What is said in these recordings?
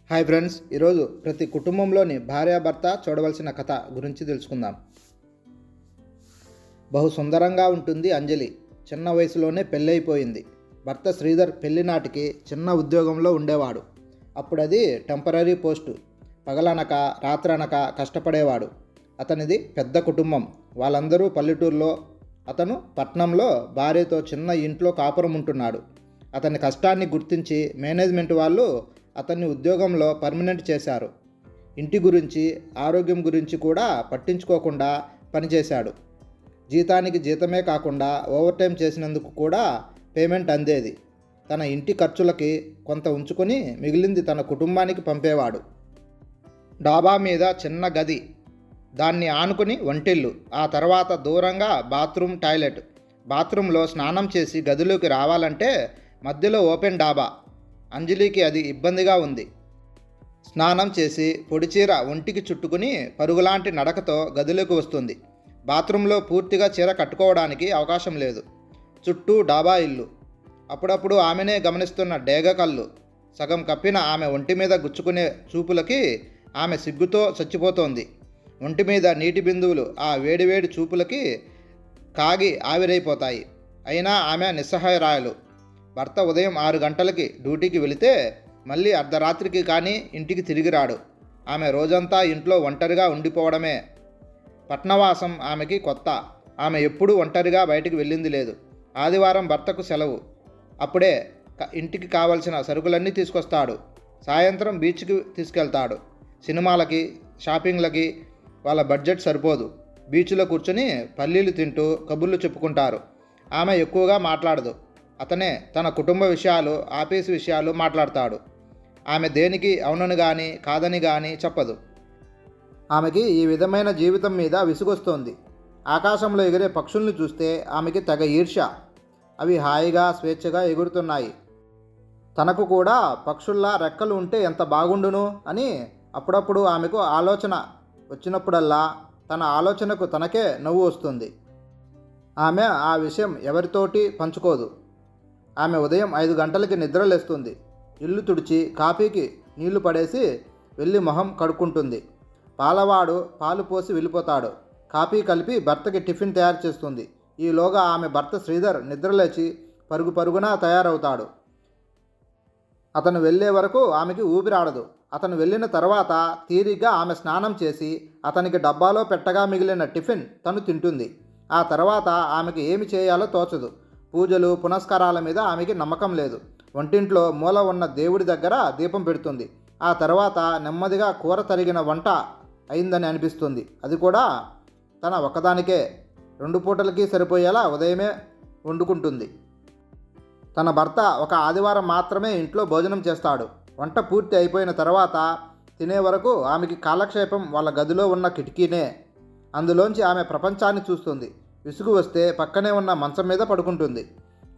Hi friends, ఈరోజు ప్రతి కుటుంబంలోని భార్యాభర్త చూడవలసిన కథ గురించి తెలుసుకుందాం. బహు సుందరంగా ఉంటుంది అంజలి. చిన్న వయసులోనే పెళ్ళైపోయింది. భర్త శ్రీధర్ పెళ్లి నాటికి చిన్న ఉద్యోగంలో ఉండేవాడు. అప్పుడు అది టెంపరీ పోస్టు. పగలనక రాత్రనక కష్టపడేవాడు. అతనిది పెద్ద కుటుంబం. వాళ్ళందరూ పల్లెటూరులో, అతను పట్నంలో భార్యతో చిన్న ఇంట్లో కాపురం ఉంటున్నాడు. అతని కష్టాన్ని గుర్తించి మేనేజ్మెంట్ వాళ్ళు అతన్ని ఉద్యోగంలో పర్మనెంట్ చేశారు. ఇంటి గురించి, ఆరోగ్యం గురించి కూడా పట్టించుకోకుండా పనిచేశాడు. జీతానికి జీతమే కాకుండా ఓవర్ టైం చేసినందుకు కూడా పేమెంట్ అందేది. తన ఇంటి ఖర్చులకి కొంత ఉంచుకొని మిగిలింది తన కుటుంబానికి పంపేవాడు. డాబా మీద చిన్న గది, దాన్ని ఆనుకుని వంటిల్లు, ఆ తర్వాత దూరంగా బాత్రూమ్, టాయిలెట్. బాత్రూంలో స్నానం చేసి గదిలోకి రావాలంటే మధ్యలో ఓపెన్ డాబా. అంజలికి అది ఇబ్బందిగా ఉంది. స్నానం చేసి పొడిచీర ఒంటికి చుట్టుకుని పరుగులాంటి నడకతో గదిలోకి వస్తుంది. బాత్రూంలో పూర్తిగా చీర కట్టుకోవడానికి అవకాశం లేదు. చుట్టూ డాబా ఇల్లు. అప్పుడప్పుడు ఆమెనే గమనిస్తున్న డేగ కళ్ళు. సగం కప్పిన ఆమె ఒంటి మీద గుచ్చుకునే చూపులకి ఆమె సిగ్గుతో చచ్చిపోతోంది. ఒంటి మీద నీటి బిందువులు ఆ వేడివేడి చూపులకి కాగి ఆవిరైపోతాయి. అయినా ఆమె నిస్సహాయరాయలు. భర్త ఉదయం 6 గంటలకి డ్యూటీకి వెళితే మళ్ళీ అర్ధరాత్రికి కానీ ఇంటికి తిరిగి రాడు. ఆమె రోజంతా ఇంట్లో ఒంటరిగా ఉండిపోవడమే. పట్నవాసం ఆమెకి కొత్త. ఆమె ఎప్పుడూ ఒంటరిగా బయటికి వెళ్ళింది లేదు. ఆదివారం భర్తకు సెలవు. అప్పుడే ఇంటికి కావలసిన సరుకులన్నీ తీసుకొస్తాడు. సాయంత్రం బీచ్కి తీసుకెళ్తాడు. సినిమాలకి, షాపింగ్లకి వాళ్ళ బడ్జెట్ సరిపోదు. బీచ్లో కూర్చొని పల్లీలు తింటూ కబుర్లు చెప్పుకుంటారు. ఆమె ఎక్కువగా మాట్లాడదు. అతనే తన కుటుంబ విషయాలు, ఆఫీసు విషయాలు మాట్లాడతాడు. ఆమె దేనికి అవునని కానీ కాదని కానీ చెప్పదు. ఆమెకి ఈ విధమైన జీవితం మీద విసుగొస్తోంది. ఆకాశంలో ఎగిరే పక్షుల్ని చూస్తే ఆమెకి తెగ ఈర్ష్య. అవి హాయిగా స్వేచ్ఛగా ఎగురుతున్నాయి. తనకు కూడా పక్షుల్లా రెక్కలు ఉంటే ఎంత బాగుండును అని అప్పుడప్పుడు ఆమెకు ఆలోచన వచ్చినప్పుడల్లా తన ఆలోచనకు తనకే నవ్వు వస్తుంది. ఆమె ఆ విషయం ఎవరితోటి పంచుకోదు. ఆమె ఉదయం 5 గంటలకి నిద్రలేస్తుంది. ఇల్లు తుడిచి కాఫీకి నీళ్లు పడేసి వెళ్ళి మొహం కడుక్కుంటుంది. పాలవాడు పాలు పోసి వెళ్ళిపోతాడు. కాఫీ కలిపి భర్తకి టిఫిన్ తయారు చేస్తుంది. ఈలోగా ఆమె భర్త శ్రీధర్ నిద్రలేచి పరుగున తయారవుతాడు. అతను వెళ్ళే వరకు ఆమెకి ఊపిరాడదు. అతను వెళ్ళిన తర్వాత తీరిగ్గా ఆమె స్నానం చేసి అతనికి డబ్బాలో పెట్టగా మిగిలిన టిఫిన్ తను తింటుంది. ఆ తర్వాత ఆమెకి ఏమి చేయాలో తోచదు. పూజలు, పునస్కారాల మీద ఆమెకి నమ్మకం లేదు. వంటింట్లో మూల ఉన్న దేవుడి దగ్గర దీపం పెడుతుంది. ఆ తర్వాత నెమ్మదిగా కూర తరిగిన వంట అయిందని అనిపిస్తుంది. అది కూడా తన ఒక్కదానికే 2 పూటలకి సరిపోయేలా ఉదయమే వండుకుంటుంది. తన భర్త ఒక ఆదివారం మాత్రమే ఇంట్లో భోజనం చేస్తాడు. వంట పూర్తి అయిపోయిన తర్వాత తినే వరకు ఆమెకి కాలక్షేపం వాళ్ళ గదిలో ఉన్న కిటికీనే. అందులోంచి ఆమె ప్రపంచాన్ని చూస్తుంది. విసుగు వస్తే పక్కనే ఉన్న మంచం మీద పడుకుంటుంది.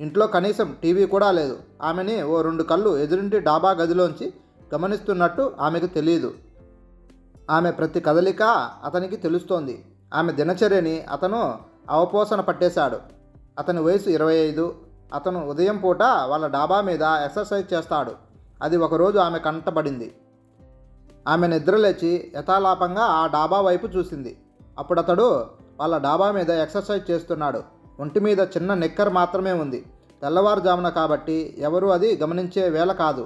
ఇంట్లో కనీసం టీవీ కూడా లేదు. ఆమెని ఓ 2 కళ్ళు ఎదురింటి డాబా గదిలోంచి గమనిస్తున్నట్టు ఆమెకు తెలియదు. ఆమె ప్రతి కదలిక అతనికి తెలుస్తోంది. ఆమె దినచర్యని అతను అవపోసన పట్టేశాడు. అతని వయసు 25. అతను ఉదయం పూట వాళ్ళ డాబా మీద ఎక్సర్సైజ్ చేస్తాడు. అది ఒకరోజు ఆమె కంటపడింది. ఆమె నిద్రలేచి యథాలాపంగా ఆ డాబా వైపు చూసింది. అప్పుడతడు వాళ్ళ డాబా మీద ఎక్సర్సైజ్ చేస్తున్నాడు. ఒంటి మీద చిన్న నిక్కర్ మాత్రమే ఉంది. తెల్లవారుజామున కాబట్టి ఎవరూ అది గమనించే వేళ కాదు.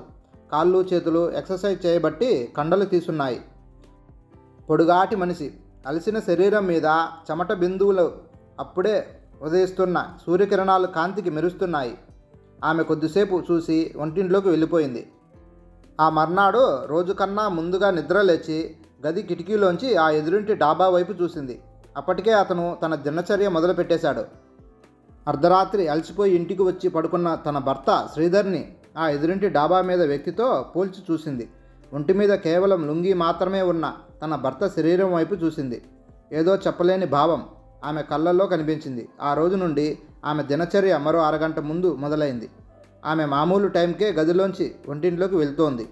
కాళ్ళు చేతులు ఎక్సర్సైజ్ చేయబట్టి కండలు తీసున్నాయి. పొడుగాటి మనిషి. అలసిన శరీరం మీద చెమట బిందువులు. అప్పుడే ఉదయిస్తున్న సూర్యకిరణాలు కాంతికి మెరుస్తున్నాయి. ఆమె కొద్దిసేపు చూసి వంటింట్లోకి వెళ్ళిపోయింది. ఆ మర్నాడు రోజు కన్నా ముందుగా నిద్రలేచి గది కిటికీలోంచి ఆ ఎదురింటి డాబా వైపు చూసింది. అప్పటికే అతను తన దినచర్య మొదలుపెట్టేశాడు. అర్ధరాత్రి అలసిపోయి ఇంటికి వచ్చి పడుకున్న తన భర్త శ్రీధర్ని ఆ ఎదురింటి డాబా మీద వ్యక్తితో పోల్చి చూసింది. ఒంటి మీద కేవలం లుంగీ మాత్రమే ఉన్న తన భర్త శరీరం వైపు చూసింది. ఏదో చెప్పలేని భావం ఆమె కళ్ళల్లో కనిపించింది. ఆ రోజు నుండి ఆమె దినచర్య మరో అరగంట ముందు మొదలైంది. ఆమె మామూలు టైంకే గదిలోంచి వంటింట్లోకి వెళ్తోంది.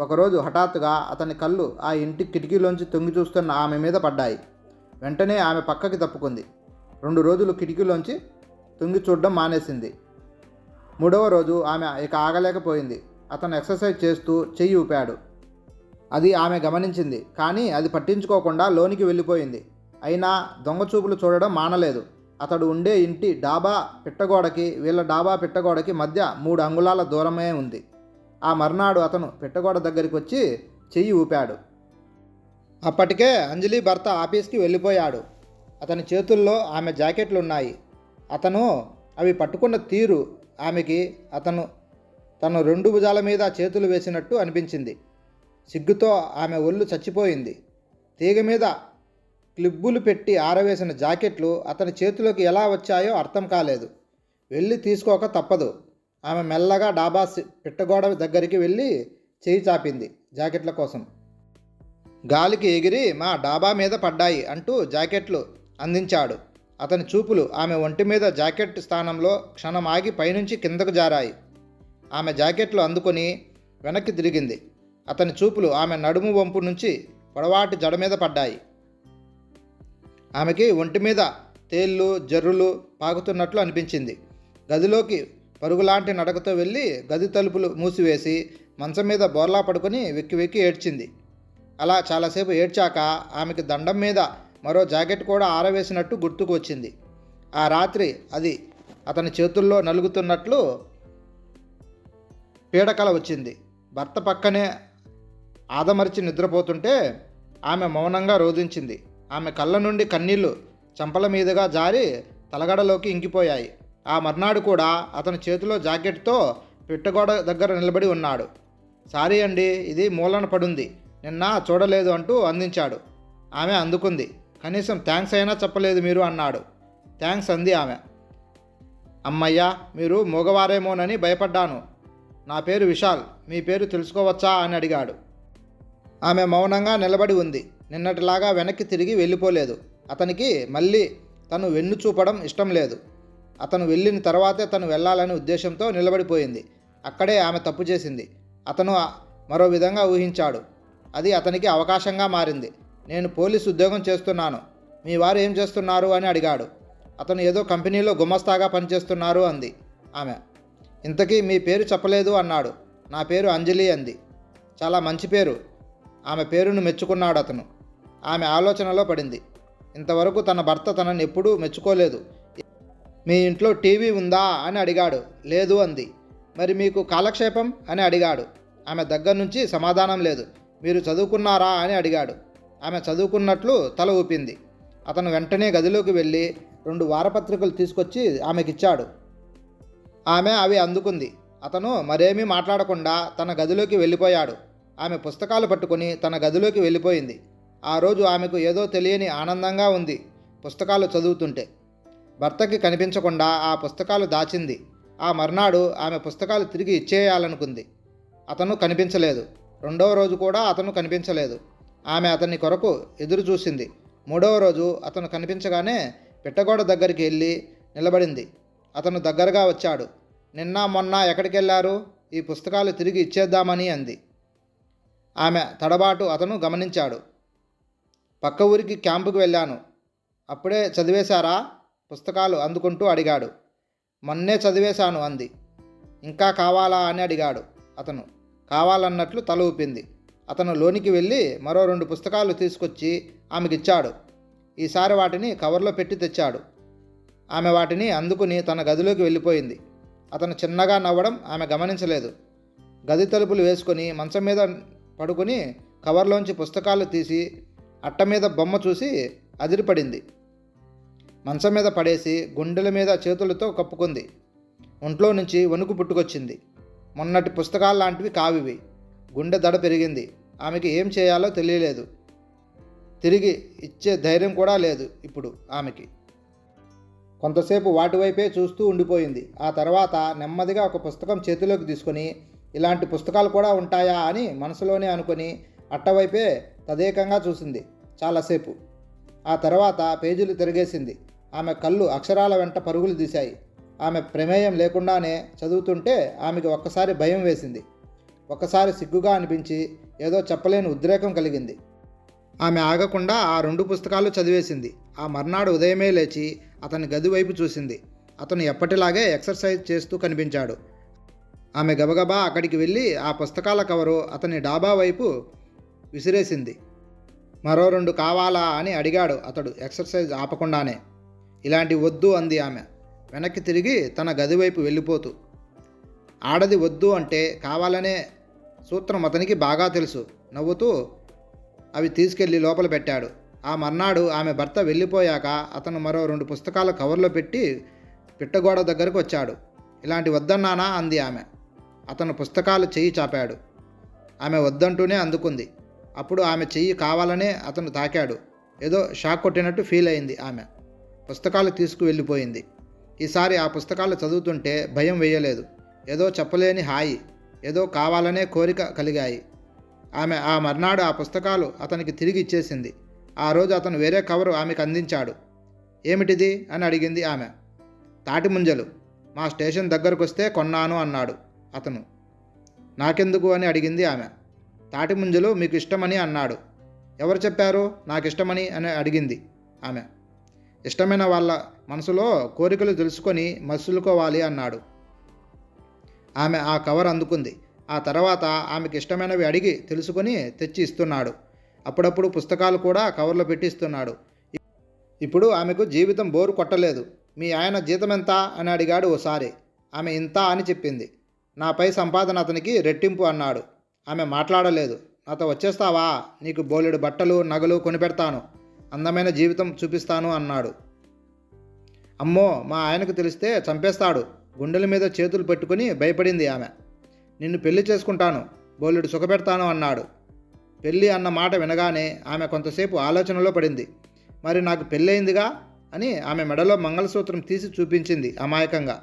ఒకరోజు హఠాత్తుగా అతని కళ్ళు ఆ ఇంటి కిటికీలోంచి తొంగి చూస్తున్న ఆమె మీద పడ్డాయి. వెంటనే ఆమె పక్కకి తప్పుకుంది. 2 రోజులు కిటికీలోంచి తొంగి చూడడం మానేసింది. 3వ రోజు ఆమె ఇక ఆగలేకపోయింది. అతను ఎక్సర్సైజ్ చేస్తూ చెయ్యి ఊపాడు. అది ఆమె గమనించింది, కానీ అది పట్టించుకోకుండా లోనికి వెళ్ళిపోయింది. అయినా దొంగచూపులు చూడడం మానలేదు. అతడు ఉండే ఇంటి డాబా పిట్టగోడకి వీళ్ళ డాబా పిట్టగోడకి మధ్య 3 అంగుళాల దూరమే ఉంది. ఆ మర్నాడు అతను పిట్టగోడ దగ్గరికి వచ్చి చెయ్యి ఊపాడు. అప్పటికే అంజలి భర్త ఆఫీస్కి వెళ్ళిపోయాడు. అతని చేతుల్లో ఆమె జాకెట్లున్నాయి. అతను అవి పట్టుకున్న తీరు ఆమెకి తను 2 భుజాల మీద చేతులు వేసినట్టు అనిపించింది. సిగ్గుతో ఆమె ఒళ్ళు చచ్చిపోయింది. తీగ మీద క్లిబ్బులు పెట్టి ఆరవేసిన జాకెట్లు అతని చేతిలోకి ఎలా వచ్చాయో అర్థం కాలేదు. వెళ్ళి తీసుకోక తప్పదు. ఆమె మెల్లగా డాబా పిట్టగోడ దగ్గరికి వెళ్ళి చేయి చాపింది జాకెట్ల కోసం. గాలికి ఎగిరి మా డాబా మీద పడ్డాయి అంటూ జాకెట్లు అందించాడు. అతని చూపులు ఆమె ఒంటి మీద జాకెట్ స్థానంలో క్షణం ఆగి పైనుంచి కిందకు జారాయి. ఆమె జాకెట్లు అందుకొని వెనక్కి తిరిగింది. అతని చూపులు ఆమె నడుము వంపు నుంచి పొడవాటి జడ మీద పడ్డాయి. ఆమెకి ఒంటి మీద తేళ్ళు జర్రులు పాకుతున్నట్లు అనిపించింది. గదిలోకి పరుగులాంటి నడకతో వెళ్ళి గది తలుపులు మూసివేసి మంచం మీద బోర్లా పడుకొని వెక్కి వెక్కి ఏడ్చింది. అలా చాలాసేపు ఏడ్చాక ఆమెకి దండం మీద మరో జాకెట్ కూడా ఆరవేసినట్టు గుర్తుకు వచ్చింది. ఆ రాత్రి అది అతని చేతుల్లో నలుగుతున్నట్లు పీడకల వచ్చింది. భర్త పక్కనే ఆదమరిచి నిద్రపోతుంటే ఆమె మౌనంగా రోధించింది. ఆమె కళ్ళ నుండి కన్నీళ్లు చెంపల మీదుగా జారి తలగడలోకి ఇంకిపోయాయి. ఆ మర్నాడు కూడా అతని చేతిలో జాకెట్తో పిట్టగోడ దగ్గర నిలబడి ఉన్నాడు. సారీ అండి, ఇది మూలన పడుంది, నిన్న చూడలేదు అంటూ అందించాడు. ఆమె అందుకుంది. కనీసం థ్యాంక్స్ అయినా చెప్పలేదు మీరు అన్నాడు. థ్యాంక్స్ అంది ఆమె. అమ్మయ్యా, మీరు మగవారేమోనని భయపడ్డాను. నా పేరు విశాల్, మీ పేరు తెలుసుకోవచ్చా అని అడిగాడు. ఆమె మౌనంగా నిలబడి ఉంది. నిన్నటిలాగా వెనక్కి తిరిగి వెళ్ళిపోలేదు. అతనికి మళ్ళీ తను వెన్ను చూపడం ఇష్టం లేదు. అతను వెళ్ళిన తర్వాతే తను వెళ్ళాలనే ఉద్దేశంతో నిలబడిపోయింది. అక్కడే ఆమె తప్పు చేసింది. అతను మరో విధంగా ఊహించాడు. అది అతనికి అవకాశంగా మారింది. నేను పోలీసు ఉద్యోగం చేస్తున్నాను, మీ వారు ఏం చేస్తున్నారు అని అడిగాడు. అతను ఏదో కంపెనీలో గుమస్తాగా పనిచేస్తున్నారు అంది ఆమె. ఇంతకీ మీ పేరు చెప్పలేదు అన్నాడు. నా పేరు అంజలి అంది. చాలా మంచి పేరు. ఆమె పేరును మెచ్చుకున్నాడు అతను. ఆమె ఆలోచనలో పడింది. ఇంతవరకు తన భర్త తనని ఎప్పుడూ మెచ్చుకోలేదు. మీ ఇంట్లో టీవీ ఉందా అని అడిగాడు. లేదు అంది. మరి మీకు కాలక్షేపం అని అడిగాడు. ఆమె దగ్గర నుంచి సమాధానం లేదు. మీరు చదువుకున్నారా అని అడిగాడు. ఆమె చదువుకున్నట్లు తల ఊపింది. అతను వెంటనే గదిలోకి వెళ్ళి 2 వారపత్రికలు తీసుకొచ్చి ఆమెకిచ్చాడు. ఆమె అవి అందుకుంది. అతను మరేమీ మాట్లాడకుండా తన గదిలోకి వెళ్ళిపోయాడు. ఆమె పుస్తకాలు పట్టుకొని తన గదిలోకి వెళ్ళిపోయింది. ఆ రోజు ఆమెకు ఏదో తెలియని ఆనందంగా ఉంది పుస్తకాలు చదువుతుంటే. భర్తకి కనిపించకుండా ఆ పుస్తకాలు దాచింది. ఆ మర్నాడు ఆమె పుస్తకాలు తిరిగి ఇచ్చేయాలనుకుంది. అతను కనిపించలేదు. 2వ రోజు కూడా అతను కనిపించలేదు. ఆమె అతని కొరకు ఎదురు చూసింది. 3వ రోజు అతను కనిపించగానే పిట్టగోడ దగ్గరికి వెళ్ళి నిలబడింది. అతను దగ్గరగా వచ్చాడు. నిన్న మొన్న ఎక్కడికి వెళ్ళారు? ఈ పుస్తకాలు తిరిగి ఇచ్చేద్దామని అంది. ఆమె తడబాటు అతను గమనించాడు. పక్క ఊరికి క్యాంపుకి వెళ్ళాను. అప్పుడే చదివేశారా? పుస్తకాలు అందుకుంటూ అడిగాడు. మొన్నే చదివేశాను అంది. ఇంకా కావాలా అని అడిగాడు అతను. కావాలన్నట్లు తల ఊపింది. అతను లోనికి వెళ్ళి మరో 2 పుస్తకాలు తీసుకొచ్చి ఆమెకిచ్చాడు. ఈసారి వాటిని కవర్లో పెట్టి తెచ్చాడు. ఆమె వాటిని అందుకుని తన గదిలోకి వెళ్ళిపోయింది. అతను చిన్నగా నవ్వడం ఆమె గమనించలేదు. గది తలుపులు వేసుకొని మంచం మీద పడుకుని కవర్లోంచి పుస్తకాలు తీసి అట్ట మీద బొమ్మ చూసి అదిరిపడింది. మంచం మీద పడేసి గుండెల మీద చేతులతో కప్పుకుంది. ఒంట్లో నుంచి వణుకు పుట్టుకొచ్చింది. మొన్నటి పుస్తకాలు లాంటివి కావివి. గుండె దడ పెరిగింది. ఆమెకి ఏం చేయాలో తెలియలేదు. తిరిగి ఇచ్చే ధైర్యం కూడా లేదు ఇప్పుడు ఆమెకి. కొంతసేపు వాటి వైపే చూస్తూ ఉండిపోయింది. ఆ తర్వాత నెమ్మదిగా ఒక పుస్తకం చేతిలోకి తీసుకొని ఇలాంటి పుస్తకాలు కూడా ఉంటాయా అని మనసులోనే అనుకొని అట్టవైపే తదేకంగా చూసింది చాలాసేపు. ఆ తర్వాత పేజీలు తిరిగేసింది. ఆమె కళ్ళు అక్షరాల వెంట పరుగులు తీశాయి. ఆమె ప్రమేయం లేకుండానే చదువుతుంటే ఆమెకి ఒక్కసారి భయం వేసింది. ఒక్కసారి సిగ్గుగా అనిపించి ఏదో చెప్పలేని ఉద్రేకం కలిగింది. ఆమె ఆగకుండా ఆ 2 పుస్తకాలు చదివేసింది. ఆ మర్నాడు ఉదయమే లేచి అతని గది వైపు చూసింది. అతను ఎప్పటిలాగే ఎక్సర్సైజ్ చేస్తూ కనిపించాడు. ఆమె గబగబా అక్కడికి వెళ్ళి ఆ పుస్తకాల కవరు అతని డాబా వైపు విసిరేసింది. మరో 2 కావాలా అని అడిగాడు అతడు ఎక్సర్సైజ్ ఆపకుండానే. ఇలాంటి వద్దు అంది ఆమె వెనక్కి తిరిగి తన గది వైపు వెళ్ళిపోతూ. ఆడది వద్దు అంటే కావాలనే సూత్రం అతనికి బాగా తెలుసు. నవ్వుతూ అవి తీసుకెళ్లి లోపల పెట్టాడు. ఆ మర్నాడు ఆమె భర్త వెళ్ళిపోయాక అతను మరో 2 పుస్తకాల కవర్లో పెట్టి పిట్టగోడ దగ్గరకు వచ్చాడు. ఇలాంటి వద్దన్నానా అంది ఆమె. అతను పుస్తకాలు చెయ్యి చాపాడు. ఆమె వద్దంటూనే అందుకుంది. అప్పుడు ఆమె చెయ్యి కావాలనే అతను తాకాడు. ఏదో షాక్ కొట్టినట్టు ఫీల్ అయింది ఆమె. పుస్తకాలు తీసుకువెళ్ళిపోయింది. ఈసారి ఆ పుస్తకాలు చదువుతుంటే భయం వేయలేదు. ఏదో చెప్పలేని హాయి, ఏదో కావాలనే కోరిక కలిగాయి. ఆమె ఆ మర్నాడు ఆ పుస్తకాలు అతనికి తిరిగి ఇచ్చేసింది. ఆ రోజు అతను వేరే కవరు ఆమెకు అందించాడు. ఏమిటిది అని అడిగింది ఆమె. తాటి ముంజలు, మా స్టేషన్ దగ్గరకు వస్తే కొన్నాను అన్నాడు అతను. నాకెందుకు అని అడిగింది ఆమె. తాటి ముంజలు మీకు ఇష్టమని అన్నాడు. ఎవరు చెప్పారు నాకిష్టమని అని అడిగింది ఆమె. ఇష్టమైన వాళ్ళ మనసులో కోరికలు తెలుసుకొని మసులుకోవాలి అన్నాడు. ఆమె ఆ కవర్ అందుకుంది. ఆ తర్వాత ఆమెకి ఇష్టమైనవి అడిగి తెలుసుకొని తెచ్చి ఇస్తున్నాడు. అప్పుడప్పుడు పుస్తకాలు కూడా కవర్లో పెట్టిస్తున్నాడు. ఇప్పుడు ఆమెకు జీవితం బోరు కొట్టలేదు. మీ ఆయన జీతం ఎంత అని అడిగాడు ఓసారి. ఆమె ఇంత అని చెప్పింది. నాపై సంపాదన అతనికి రెట్టింపు అన్నాడు. ఆమె మాట్లాడలేదు. నాతో వచ్చేస్తావా, నీకు బోలెడు బట్టలు నగలు కొనిపెడతాను, అందమైన జీవితం చూపిస్తాను అన్నాడు. అమ్మో, మా ఆయనకు తెలిస్తే చంపేస్తాడు. గుండెల మీద చేతులు పెట్టుకుని భయపడింది ఆమె. నిన్ను పెళ్లి చేసుకుంటాను, బోలెడు సుఖపెడతాను అన్నాడు. పెళ్ళి అన్న మాట వినగానే ఆమె కొంతసేపు ఆలోచనలో పడింది. మరి నాకు పెళ్ళయిందిగా అని ఆమె మెడలో మంగళసూత్రం తీసి చూపించింది అమాయకంగా.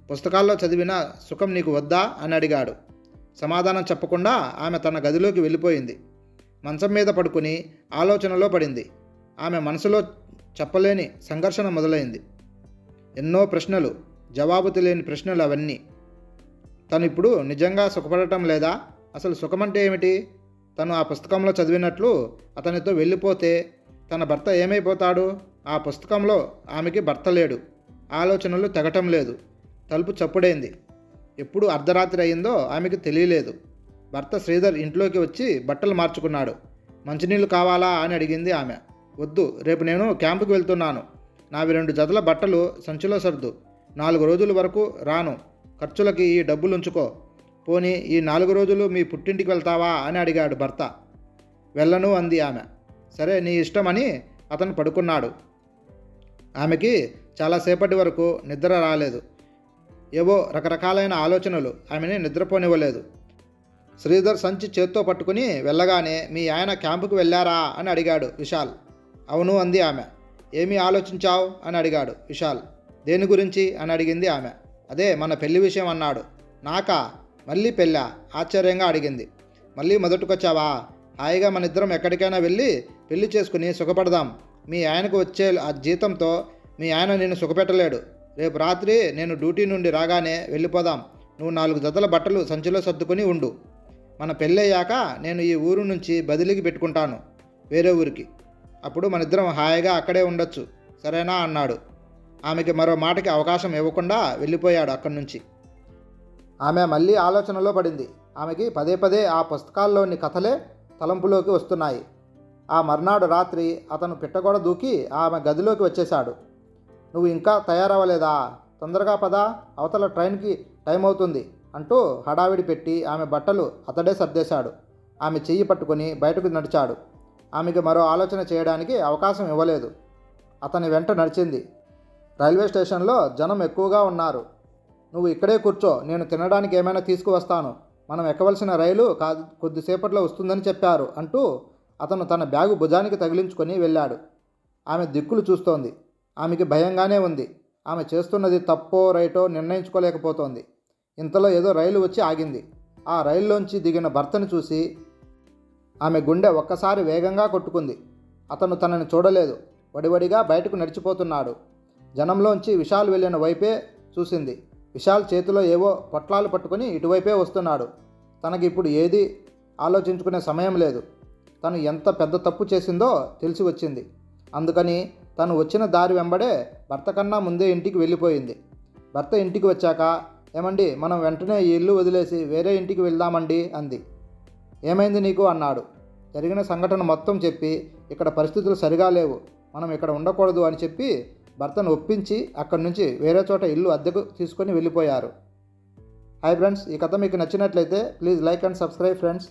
పుస్తకాల్లో చదివిన సుఖం నీకు వద్దా అని అడిగాడు. సమాధానం చెప్పకుండా ఆమె తన గదిలోకి వెళ్ళిపోయింది. మంచం మీద పడుకుని ఆలోచనలో పడింది. ఆమె మనసులో చెప్పలేని సంఘర్షణ మొదలైంది. ఎన్నో ప్రశ్నలు, జవాబు తెలియని ప్రశ్నలు అవన్నీ. తను ఇప్పుడు నిజంగా సుఖపడటం లేదా? అసలు సుఖమంటే ఏమిటి? తను ఆ పుస్తకంలో చదివినట్లు అతనితో వెళ్ళిపోతే తన భర్త ఏమైపోతాడు? ఆ పుస్తకంలో ఆమెకి భర్త లేడు. ఆలోచనలు తెగటం లేదు. తలుపు చప్పుడైంది. ఎప్పుడు అర్ధరాత్రి అయిందో ఆమెకు తెలియలేదు. భర్త శ్రీధర్ ఇంట్లోకి వచ్చి బట్టలు మార్చుకున్నాడు. మంచినీళ్ళు కావాలా అని అడిగింది ఆమె. వద్దు, రేపు నేను క్యాంపుకి వెళ్తున్నాను. నావి 2 జతల బట్టలు సంచిలో సర్దు. 4 రోజుల వరకు రాను. ఖర్చులకి ఈ డబ్బులు ఉంచుకో. పోనీ ఈ 4 రోజులు మీ పుట్టింటికి వెళ్తావా అని అడిగాడు భర్త. వెళ్ళను అంది ఆమె. సరే, నీ ఇష్టమని అతను పడుకున్నాడు. ఆమెకి చాలాసేపటి వరకు నిద్ర రాలేదు. ఏవో రకరకాలైన ఆలోచనలు ఆమెని నిద్రపోనివ్వలేదు. శ్రీధర్ సంచి చేత్తో పట్టుకుని వెళ్ళగానే మీ ఆయన క్యాంపుకు వెళ్ళారా అని అడిగాడు విశాల్. అవును అంది ఆమె. ఏమీ ఆలోచించావు అని అడిగాడు విశాల్. దేని గురించి అని అడిగింది ఆమె. అదే మన పెళ్లి విషయం అన్నాడు. నాకా? మళ్ళీ పెళ్ళా? ఆశ్చర్యంగా అడిగింది. మళ్ళీ మొదటికొచ్చావా? హాయిగా మన ఇద్దరం ఎక్కడికైనా వెళ్ళి పెళ్లి చేసుకుని సుఖపడదాం. మీ ఆయనకు వచ్చే ఆ జీతంతో మీ ఆయన నిన్ను సుఖపెట్టలేడు. రేపు రాత్రి నేను డ్యూటీ నుండి రాగానే వెళ్ళిపోదాం. నువ్వు 4 జతల బట్టలు సంచిలో సర్దుకొని ఉండు. మన పెళ్ళయ్యాక నేను ఈ ఊరు నుంచి బదిలీకి పెట్టుకుంటాను వేరే ఊరికి. అప్పుడు మనిద్దరం హాయిగా అక్కడే ఉండొచ్చు, సరేనా అన్నాడు. ఆమెకి మరో మాటకి అవకాశం ఇవ్వకుండా వెళ్ళిపోయాడు అక్కడి నుంచి. ఆమె మళ్ళీ ఆలోచనలో పడింది. ఆమెకి పదే పదే ఆ పుస్తకాల్లోని కథలే తలంపులోకి వస్తున్నాయి. ఆ మర్నాడు రాత్రి అతను పిట్టగోడ దూకి ఆమె గదిలోకి వచ్చేశాడు. నువ్వు ఇంకా తయారవ్వలేదా? తొందరగా పదా, అవతల ట్రైన్కి టైం అవుతుంది అంటూ హడావిడి పెట్టి ఆమె బట్టలు అతడే సర్దేశాడు. ఆమె చెయ్యి పట్టుకుని బయటకు నడిచాడు. ఆమెకి మరో ఆలోచన చేయడానికి అవకాశం ఇవ్వలేదు. అతని వెంట నడిచింది. రైల్వే స్టేషన్లో జనం ఎక్కువగా ఉన్నారు. నువ్వు ఇక్కడే కూర్చో, నేను తినడానికి ఏమైనా తీసుకువస్తాను. మనం ఎక్కవలసిన రైలు కొద్దిసేపట్లో వస్తుందని చెప్పారు అంటూ అతను తన బ్యాగు భుజానికి తగిలించుకొని వెళ్ళాడు. ఆమె దిక్కులు చూస్తోంది. ఆమెకి భయంగానే ఉంది. ఆమె చేస్తున్నది తప్పో రైటో నిర్ణయించుకోలేకపోతోంది. ఇంతలో ఏదో రైలు వచ్చి ఆగింది. ఆ రైల్లోంచి దిగిన భర్తను చూసి ఆమె గుండె ఒక్కసారి వేగంగా కొట్టుకుంది. అతను తనని చూడలేదు. వడివడిగా బయటకు నడిచిపోతున్నాడు. జనంలోంచి విశాల్ వెళ్ళిన వైపే చూసింది. విశాల్ చేతిలో ఏవో పొట్లాలు పట్టుకొని ఇటువైపే వస్తున్నాడు. తనకి ఇప్పుడు ఏది ఆలోచించుకునే సమయం లేదు. తను ఎంత పెద్ద తప్పు చేసిందో తెలిసి వచ్చింది. అందుకని తను వచ్చిన దారి వెంబడే భర్త కన్నా ముందే ఇంటికి వెళ్ళిపోయింది. భర్త ఇంటికి వచ్చాక, ఏమండి, మనం వెంటనే ఈ ఇల్లు వదిలేసి వేరే ఇంటికి వెళ్దామండి అంది. ఏమైంది నీకు అన్నాడు. జరిగిన సంఘటన మొత్తం చెప్పి ఇక్కడ పరిస్థితులు సరిగా లేవు, మనం ఇక్కడ ఉండకూడదు అని చెప్పి భర్తను ఒప్పించి అక్కడి నుంచి వేరే చోట ఇల్లు అద్దెకు తీసుకొని వెళ్ళిపోయారు. హాయ్ ఫ్రెండ్స్, ఈ కథ మీకు నచ్చినట్లయితే please like and subscribe friends.